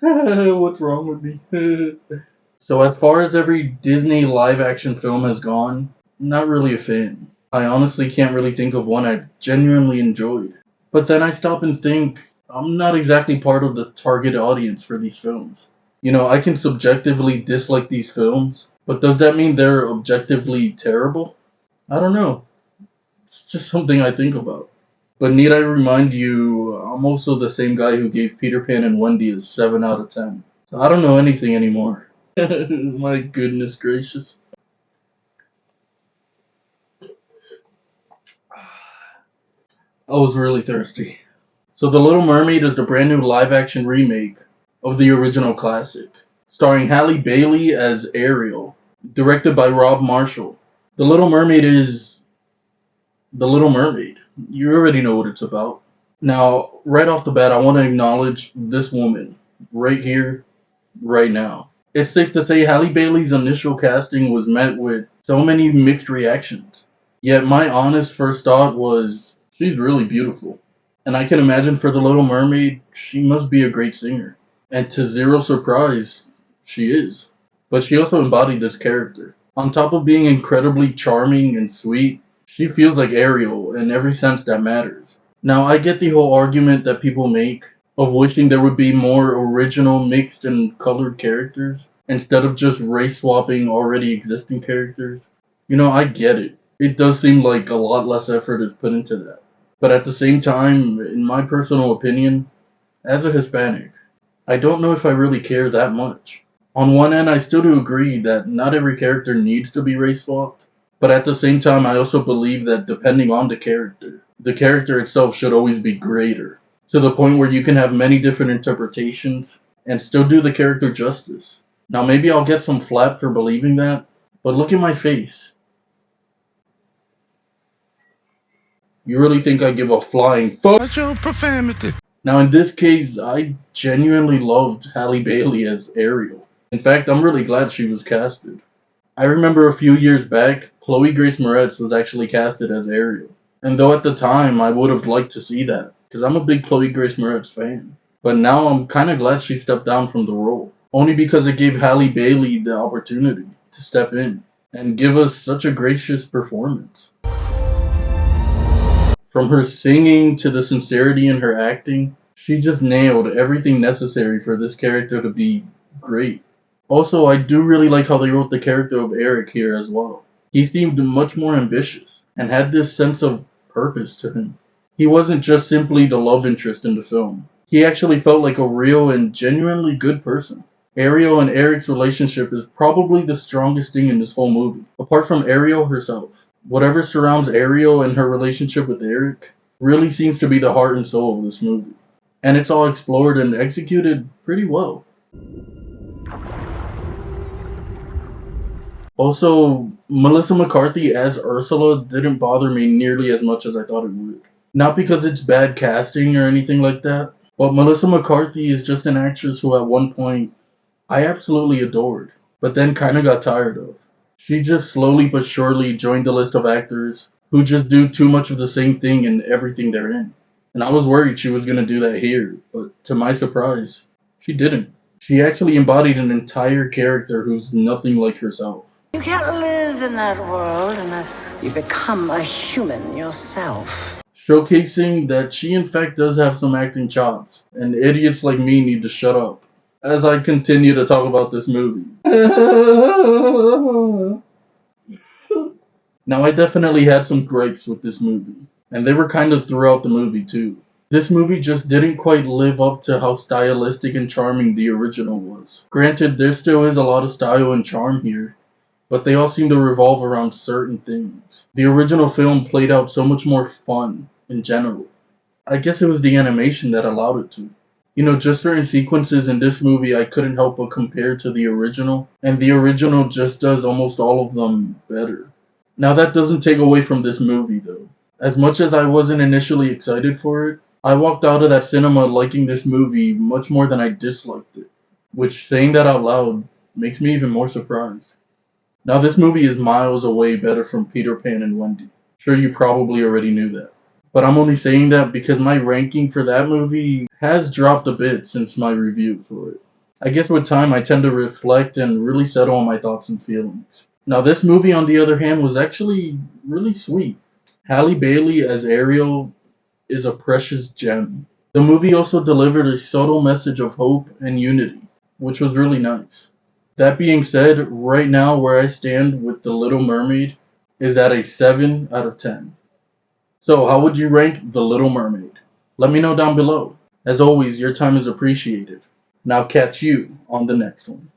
What's wrong with me? So as far as every Disney live action film has gone, not really a fan. I honestly can't really think of one I've genuinely enjoyed. But then I stop and think, I'm not exactly part of the target audience for these films. I can subjectively dislike these films, but does that mean they're objectively terrible? I don't know. It's just something I think about. But need I remind you, I'm also the same guy who gave Peter Pan and Wendy a 7 out of 10. So I don't know anything anymore. My goodness gracious. I was really thirsty. So The Little Mermaid is the brand new live action remake of the original classic, starring Halle Bailey as Ariel, directed by Rob Marshall. The Little Mermaid is The Little Mermaid. You already know what it's about. Now, right off the bat, I want to acknowledge this woman right here, right now. It's safe to say Halle Bailey's initial casting was met with so many mixed reactions. Yet my honest first thought was, she's really beautiful. And I can imagine for The Little Mermaid, she must be a great singer. And to zero surprise, she is. But she also embodied this character. On top of being incredibly charming and sweet, she feels like Ariel in every sense that matters. Now, I get the whole argument that people make of wishing there would be more original, mixed, and colored characters instead of just race swapping already existing characters. I get it. It does seem like a lot less effort is put into that. But at the same time, in my personal opinion, as a Hispanic, I don't know if I really care that much. On one end, I still do agree that not every character needs to be race swapped, but at the same time, I also believe that depending on the character itself should always be greater, to the point where you can have many different interpretations and still do the character justice. Now, maybe I'll get some flap for believing that, but look at my face. You really think I give a flying fuck? Watch your profanity. Now, in this case, I genuinely loved Halle Bailey as Ariel. In fact, I'm really glad she was casted. I remember a few years back, Chloe Grace Moretz was actually casted as Ariel. And though at the time I would have liked to see that, because I'm a big Chloe Grace Moretz fan. But now I'm kind of glad she stepped down from the role. Only because it gave Halle Bailey the opportunity to step in and give us such a gracious performance. From her singing to the sincerity in her acting, she just nailed everything necessary for this character to be great. Also, I do really like how they wrote the character of Eric here as well. He seemed much more ambitious and had this sense of purpose to him. He wasn't just simply the love interest in the film. He actually felt like a real and genuinely good person. Ariel and Eric's relationship is probably the strongest thing in this whole movie, apart from Ariel herself. Whatever surrounds Ariel and her relationship with Eric really seems to be the heart and soul of this movie. And it's all explored and executed pretty well. Also, Melissa McCarthy as Ursula didn't bother me nearly as much as I thought it would. Not because it's bad casting or anything like that, but Melissa McCarthy is just an actress who at one point I absolutely adored, but then kinda got tired of. She just slowly but surely joined the list of actors who just do too much of the same thing in everything they're in. And I was worried she was gonna do that here, but to my surprise, she didn't. She actually embodied an entire character who's nothing like herself. You can't live in that world unless you become a human yourself. Showcasing that she in fact does have some acting chops, and idiots like me need to shut up as I continue to talk about this movie. Now, I definitely had some gripes with this movie, and they were kind of throughout the movie too. This movie just didn't quite live up to how stylistic and charming the original was. Granted, there still is a lot of style and charm here, but they all seem to revolve around certain things. The original film played out so much more fun in general. I guess it was the animation that allowed it to. Just certain sequences in this movie I couldn't help but compare to the original, and the original just does almost all of them better. Now that doesn't take away from this movie though. As much as I wasn't initially excited for it, I walked out of that cinema liking this movie much more than I disliked it. Which, saying that out loud, makes me even more surprised. Now this movie is miles away better from Peter Pan and Wendy. Sure, you probably already knew that. But I'm only saying that because my ranking for that movie has dropped a bit since my review for it. I guess with time I tend to reflect and really settle on my thoughts and feelings. Now, this movie, on the other hand, was actually really sweet. Halle Bailey as Ariel is a precious gem. The movie also delivered a subtle message of hope and unity, which was really nice. That being said, right now where I stand with The Little Mermaid is at a 7 out of 10. So, how would you rank The Little Mermaid? Let me know down below. As always, your time is appreciated. And I'll catch you on the next one.